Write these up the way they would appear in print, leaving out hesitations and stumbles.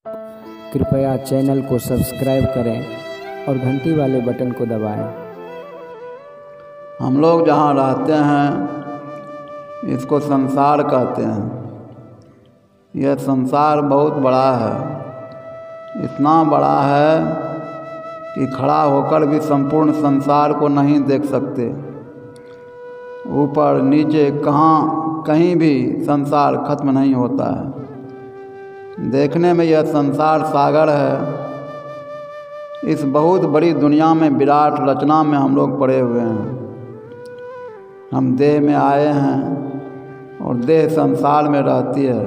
कृपया चैनल को सब्सक्राइब करें और घंटी वाले बटन को दबाएं। हम लोग जहाँ रहते हैं इसको संसार कहते हैं। यह संसार बहुत बड़ा है, इतना बड़ा है कि खड़ा होकर भी संपूर्ण संसार को नहीं देख सकते। ऊपर नीचे कहीं भी संसार खत्म नहीं होता है। देखने में यह संसार सागर है। इस बहुत बड़ी दुनिया में विराट रचना में हम लोग पड़े हुए हैं। हम देह में आए हैं और देह संसार में रहती है।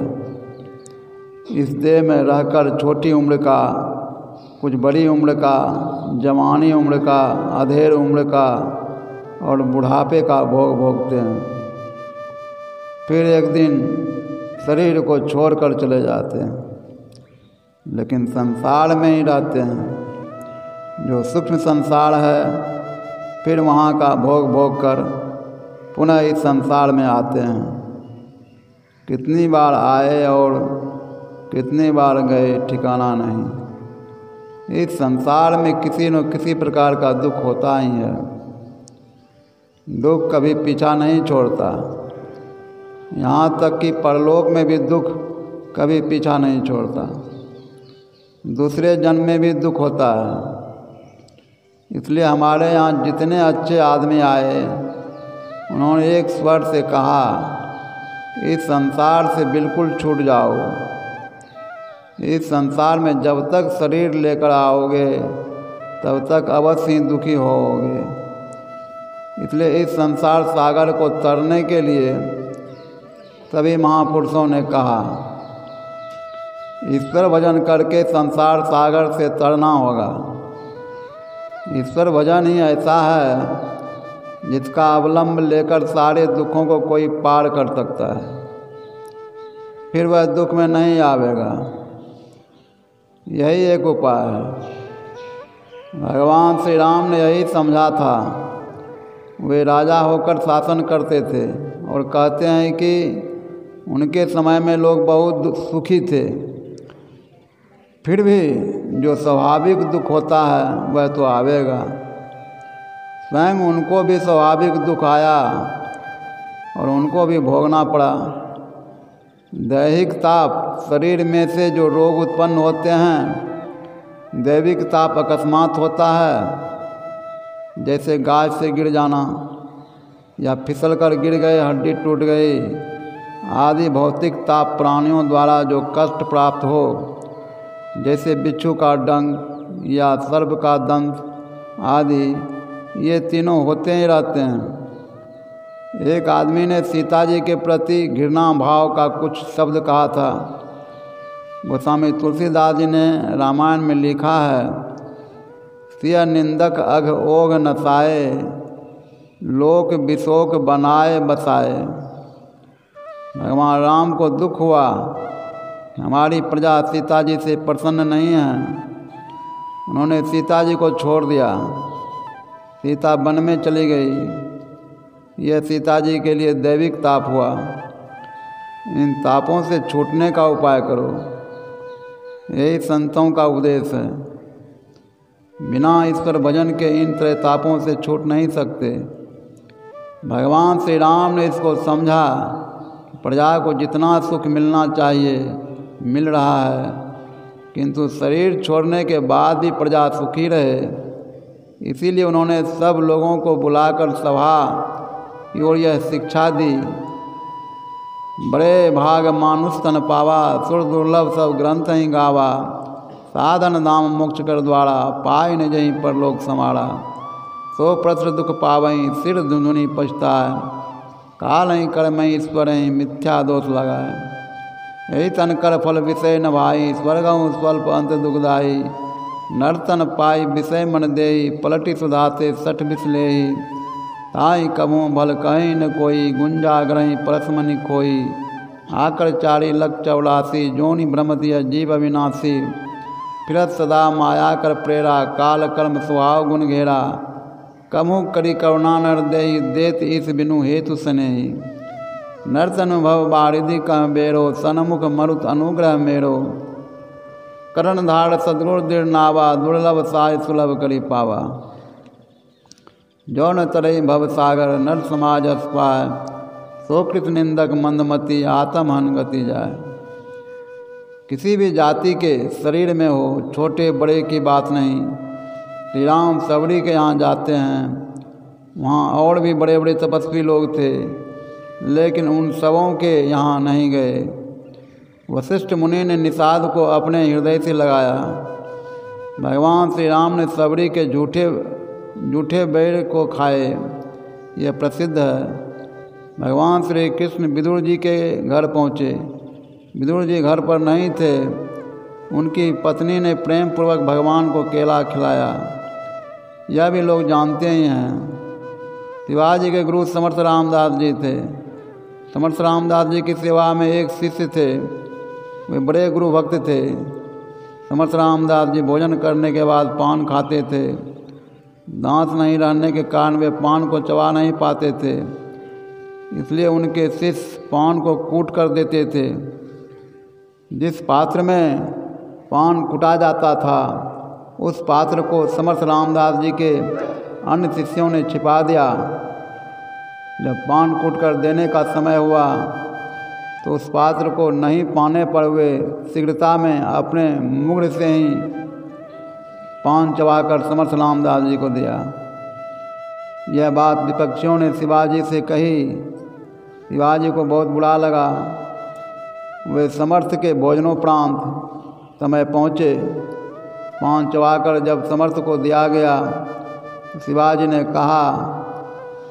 इस देह में रहकर छोटी उम्र का, कुछ बड़ी उम्र का, जवानी उम्र का, अधेड़ उम्र का और बुढ़ापे का भोग भोगते हैं। फिर एक दिन शरीर को छोड़कर चले जाते हैं, लेकिन संसार में ही रहते हैं। जो सूक्ष्म संसार है, फिर वहाँ का भोग भोग कर पुनः इस संसार में आते हैं। कितनी बार आए और कितनी बार गए ठिकाना नहीं। इस संसार में किसी न किसी प्रकार का दुख होता ही है। दुख कभी पीछा नहीं छोड़ता। यहाँ तक कि परलोक में भी दुख कभी पीछा नहीं छोड़ता। दूसरे जन्म में भी दुख होता है। इसलिए हमारे यहाँ जितने अच्छे आदमी आए, उन्होंने एक स्वर से कहा, इस संसार से बिल्कुल छूट जाओ। इस संसार में जब तक शरीर लेकर आओगे तब तक अवश्य ही दुखी होगे। इसलिए इस संसार सागर को तरने के लिए सभी महापुरुषों ने कहा, ईश्वर भजन करके संसार सागर से तरना होगा। ईश्वर भजन ही ऐसा है जिसका अवलंब लेकर सारे दुखों को कोई पार कर सकता है। फिर वह दुख में नहीं आवेगा। यही एक उपाय है। भगवान श्री राम ने यही समझा था। वे राजा होकर शासन करते थे और कहते हैं कि उनके समय में लोग बहुत सुखी थे। फिर भी जो स्वाभाविक दुख होता है वह तो आवेगा। स्वयं उनको भी स्वाभाविक दुख आया और उनको भी भोगना पड़ा। दैहिक ताप, शरीर में से जो रोग उत्पन्न होते हैं, दैविक ताप अकस्मात होता है। जैसे गाज से गिर जाना या फिसल कर गिर गए, हड्डी टूट गई आदि भौतिक ताप प्राणियों द्वारा जो कष्ट प्राप्त हो, जैसे बिच्छू का डंक या सर्प का दंश आदि, ये तीनों होते ही रहते हैं। एक आदमी ने सीता जी के प्रति घृणा भाव का कुछ शब्द कहा था। गोस्वामी तुलसीदास जी ने रामायण में लिखा है, सिय निंदक अघ ओघ नसाए, लोक विशोक बनाए बसाए। भगवान राम को दुख हुआ, हमारी प्रजा सीता जी से प्रसन्न नहीं है। उन्होंने सीता जी को छोड़ दिया। सीता वन में चली गई। यह सीता जी के लिए दैविक ताप हुआ। इन तापों से छूटने का उपाय करो, यही संतों का उपदेश है। बिना ईश्वर भजन के इन त्रैतापों से छूट नहीं सकते। भगवान श्री राम ने इसको समझा। प्रजा को जितना सुख मिलना चाहिए मिल रहा है, किंतु शरीर छोड़ने के बाद भी प्रजा सुखी रहे, इसीलिए उन्होंने सब लोगों को बुलाकर सभा की ओर यह शिक्षा दी, बड़े भाग मानुष तन पावा, सुर दुर्लभ सब ग्रंथ ही गावा, साधन दाम मोक्ष कर द्वारा, पाई न जहीं पर लोग समारा, सो प्रत्र दुख पावई, सिर धुंधुनी पछताए, काल ही कर्म ईश्वर ही मिथ्या दोष लगाए। यही तन कर फल विषय न भाई, स्वर्गहूँ स्वल्प अंत दुखदाई, नर्तन पाई विषय मन देई, पलटी सुधाते सठ बिसलेही, ताई कबू भल कहीं न कोई, गुंजा ग्रही परसमनि खोई, आकर चारी लख 84, जोनि ब्रह्म दिय जीव अविनाशी, फिरत सदा माया कर प्रेरा, काल कर्म स्वभाव गुण घेरा, कमु करी करुणा नर देई, देत ईस बिनु हेतु स्नेही, नर्तन भव बारिधि कह बेरो, सनमुख मरुत अनुग्रह मेरो, करण धार सदगुर दृढ़ नावा, दुर्लभ साय सुलभ करी पावा। जो न तरई भव सागर, नर समाज अस्पाय, सोकृत निंदक मंदमती, आत्म हन गति जाए। किसी भी जाति के शरीर में हो, छोटे बड़े की बात नहीं। श्री राम सबरी के यहाँ जाते हैं, वहाँ और भी बड़े बड़े तपस्वी लोग थे, लेकिन उन सबों के यहाँ नहीं गए। वशिष्ठ मुनि ने निषाद को अपने हृदय से लगाया। भगवान श्री राम ने सबरी के जूठे बैर को खाए, यह प्रसिद्ध है। भगवान श्री कृष्ण विदुर जी के घर पहुँचे। विदुर जी घर पर नहीं थे। उनकी पत्नी ने प्रेम पूर्वक भगवान को केला खिलाया, यह भी लोग जानते ही हैं। शिवाजी के गुरु समर्थ रामदास जी थे। समर्थ रामदास जी की सेवा में एक शिष्य थे, वे बड़े गुरु भक्त थे। समर्थ रामदास जी भोजन करने के बाद पान खाते थे। दांत नहीं रहने के कारण वे पान को चबा नहीं पाते थे, इसलिए उनके शिष्य पान को कूट कर देते थे। जिस पात्र में पान कुटा जाता था, उस पात्र को समर्थ रामदास जी के अन्य शिष्यों ने छिपा दिया। जब पान कूट कर देने का समय हुआ तो उस पात्र को नहीं पाने पर वे शीघ्रता में अपने मुग्र से ही पान चबाकर समर्थ रामदास जी को दिया। यह बात विपक्षियों ने शिवाजी से कही। शिवाजी को बहुत बुरा लगा। वे समर्थ के भोजनोपरांत समय पहुँचे। पान चबाकर जब समर्थ को दिया गया, शिवाजी ने कहा,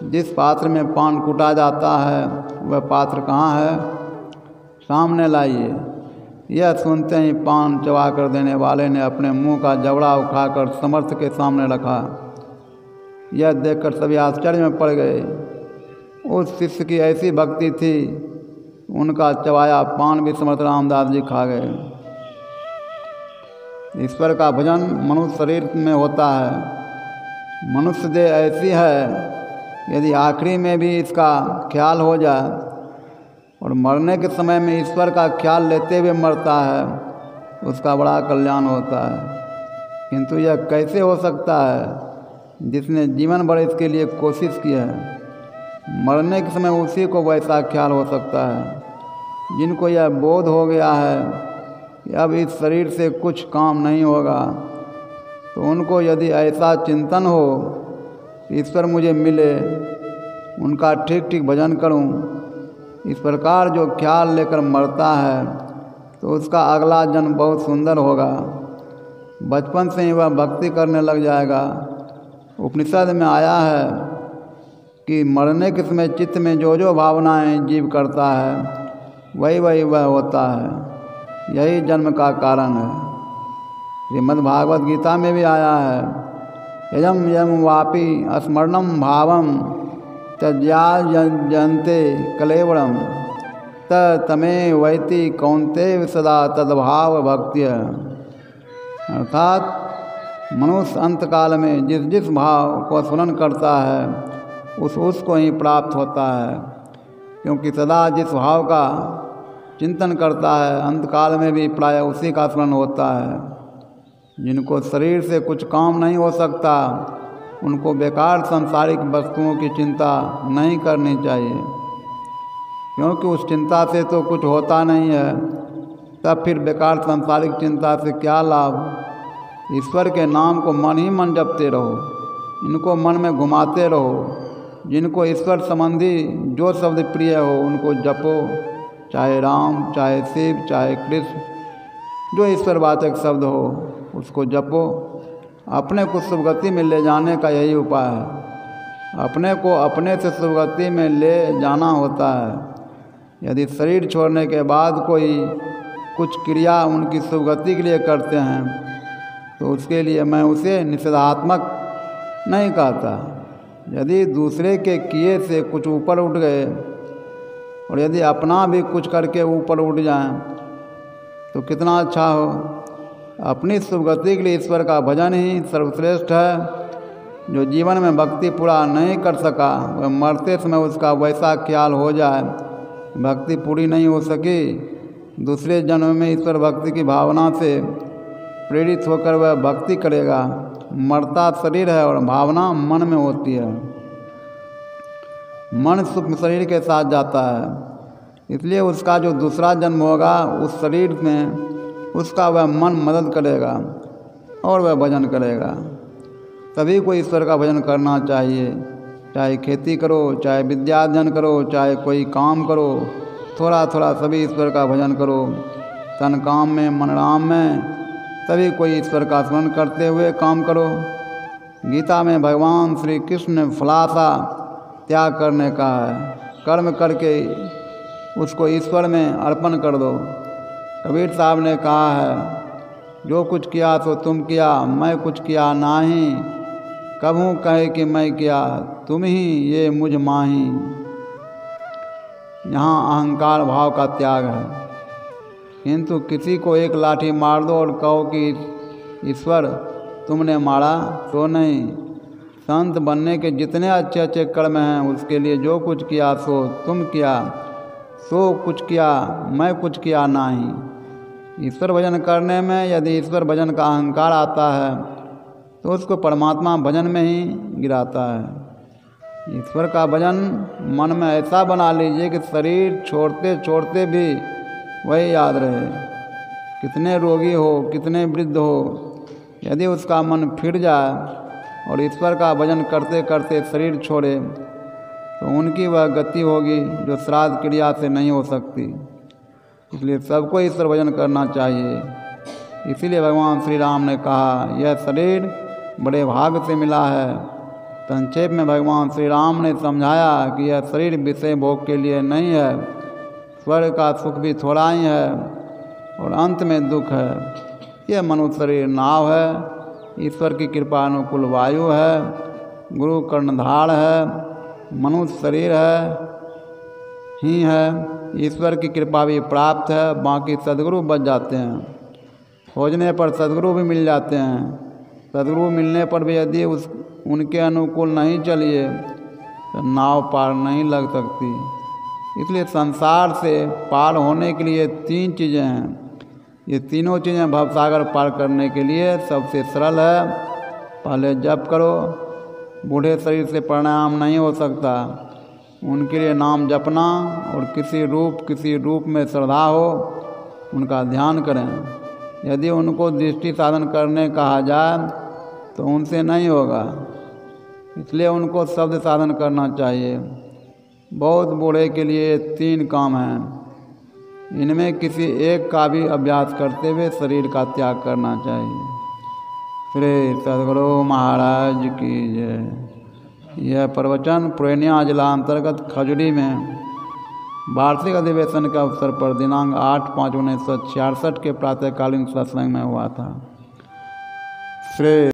जिस पात्र में पान कूटा जाता है वह पात्र कहाँ है, सामने लाइए। यह सुनते ही पान चबा कर देने वाले ने अपने मुंह का जबड़ा उठाकर समर्थ के सामने रखा। यह देखकर सभी आश्चर्य में पड़ गए। उस शिष्य की ऐसी भक्ति थी, उनका चबाया पान भी समर्थ रामदास जी खा गए। ईश्वर का भजन मनुष्य शरीर में होता है। मनुष्य देह ऐसी है, यदि आखिरी में भी इसका ख्याल हो जाए और मरने के समय में ईश्वर का ख्याल लेते हुए मरता है, उसका बड़ा कल्याण होता है। किंतु यह कैसे हो सकता है जिसने जीवन भर इसके लिए कोशिश की है। मरने के समय उसी को वैसा ख्याल हो सकता है। जिनको यह बोध हो गया है कि अब इस शरीर से कुछ काम नहीं होगा, तो उनको यदि ऐसा चिंतन हो, ईश्वर मुझे मिले, उनका ठीक ठीक भजन करूं, इस प्रकार जो ख्याल लेकर मरता है तो उसका अगला जन्म बहुत सुंदर होगा। बचपन से ही वह भक्ति करने लग जाएगा। उपनिषद में आया है कि मरने के समय चित्त में जो जो भावनाएं जीव करता है, वही वही वह होता है। यही जन्म का कारण है। श्रीमद् भागवत गीता में भी आया है, यजम यम वापि स्मरणम भावम त्यज्याजन्ते कलेवरम तमे वैति कौन्तेय सदा तद्भाव भक्त्य। अर्थात मनुष्य अंतकाल में जिस जिस भाव को स्मरण करता है उसको ही प्राप्त होता है, क्योंकि सदा जिस भाव का चिंतन करता है अंतकाल में भी प्राय उसी का स्मरण होता है। जिनको शरीर से कुछ काम नहीं हो सकता, उनको बेकार सांसारिक वस्तुओं की चिंता नहीं करनी चाहिए, क्योंकि उस चिंता से तो कुछ होता नहीं है। तब फिर बेकार सांसारिक चिंता से क्या लाभ। ईश्वर के नाम को मन ही मन जपते रहो, इनको मन में घुमाते रहो। जिनको ईश्वर संबंधी जो शब्द प्रिय हो उनको जपो, चाहे राम, चाहे शिव, चाहे कृष्ण, जो ईश्वरवाचक शब्द हो उसको जपो। अपने को सुगति में ले जाने का यही उपाय है। अपने को अपने से सुगति में ले जाना होता है। यदि शरीर छोड़ने के बाद कोई कुछ क्रिया उनकी सुगति के लिए करते हैं तो उसके लिए मैं उसे निषेधात्मक नहीं कहता। यदि दूसरे के किए से कुछ ऊपर उठ गए और यदि अपना भी कुछ करके ऊपर उठ जाएं तो कितना अच्छा हो। अपनी सुगति के लिए ईश्वर का भजन ही सर्वश्रेष्ठ है। जो जीवन में भक्ति पूरा नहीं कर सका, वह मरते समय उसका वैसा ख्याल हो जाए, भक्ति पूरी नहीं हो सकी, दूसरे जन्म में ईश्वर भक्ति की भावना से प्रेरित होकर वह भक्ति करेगा। मरता शरीर है और भावना मन में होती है। मन सूक्ष्म शरीर के साथ जाता है, इसलिए उसका जो दूसरा जन्म होगा उस शरीर में उसका वह मन मदद करेगा और वह भजन करेगा। सभी को ईश्वर का भजन करना चाहिए, चाहे खेती करो, चाहे विद्या अध्ययन करो, चाहे कोई काम करो, थोड़ा थोड़ा सभी ईश्वर का भजन करो। तन काम में मन राम में, सभी कोई ईश्वर का स्मरण करते हुए काम करो। गीता में भगवान श्री कृष्ण ने फलासा त्याग करने का है, कर्म करके उसको ईश्वर में अर्पण कर दो। कबीर साहब ने कहा है, जो कुछ किया तो तुम किया, मैं कुछ किया नाही, कभू कहे कि मैं किया, तुम ही ये मुझ माही। यहाँ अहंकार भाव का त्याग है। किंतु किसी को एक लाठी मार दो और कहो कि ईश्वर तुमने मारा, तो नहीं। संत बनने के जितने अच्छे अच्छे कर्म हैं उसके लिए जो कुछ किया सो तुम किया, सो कुछ किया, मैं कुछ किया नहीं। ईश्वर भजन करने में यदि ईश्वर भजन का अहंकार आता है तो उसको परमात्मा भजन में ही गिराता है। ईश्वर का भजन मन में ऐसा बना लीजिए कि शरीर छोड़ते छोड़ते भी वही याद रहे। कितने रोगी हो, कितने वृद्ध हो, यदि उसका मन फिर जाए और ईश्वर का भजन करते करते शरीर छोड़े तो उनकी वह गति होगी जो श्राद्ध क्रिया से नहीं हो सकती। इसलिए सबको ईश्वर भजन करना चाहिए। इसीलिए भगवान श्री राम ने कहा, यह शरीर बड़े भाग से मिला है। संक्षेप में भगवान श्री राम ने समझाया कि यह शरीर विषय भोग के लिए नहीं है, स्वर्ग का सुख भी थोड़ा ही है और अंत में दुख है। यह मनुष्य शरीर नाव है, ईश्वर की कृपा अनुकूल वायु है, गुरु कर्णधार है, मनुष्य शरीर ही है। ईश्वर की कृपा भी प्राप्त है, बाकी सद्गुरु बच जाते हैं। खोजने पर सद्गुरु भी मिल जाते हैं। सद्गुरु मिलने पर भी यदि उनके अनुकूल नहीं चलिए तो नाव पार नहीं लग सकती। इसलिए संसार से पार होने के लिए 3 चीज़ें हैं। ये तीनों चीज़ें भवसागर पार करने के लिए सबसे सरल है। पहले जप करो। बूढ़े शरीर से प्राणायाम नहीं हो सकता, उनके लिए नाम जपना और किसी रूप में श्रद्धा हो उनका ध्यान करें। यदि उनको दृष्टि साधन करने कहा जाए तो उनसे नहीं होगा, इसलिए उनको शब्द साधन करना चाहिए। बहुत बूढ़े के लिए 3 काम हैं, इनमें किसी एक का भी अभ्यास करते हुए शरीर का त्याग करना चाहिए। श्री सद्गुरु महाराज की जय। यह प्रवचन पूर्णिया जिला अंतर्गत खजुरी में वार्षिक अधिवेशन के अवसर पर दिनांक 8/5/1966 के प्रातःकालीन सत्संग में हुआ था। श्री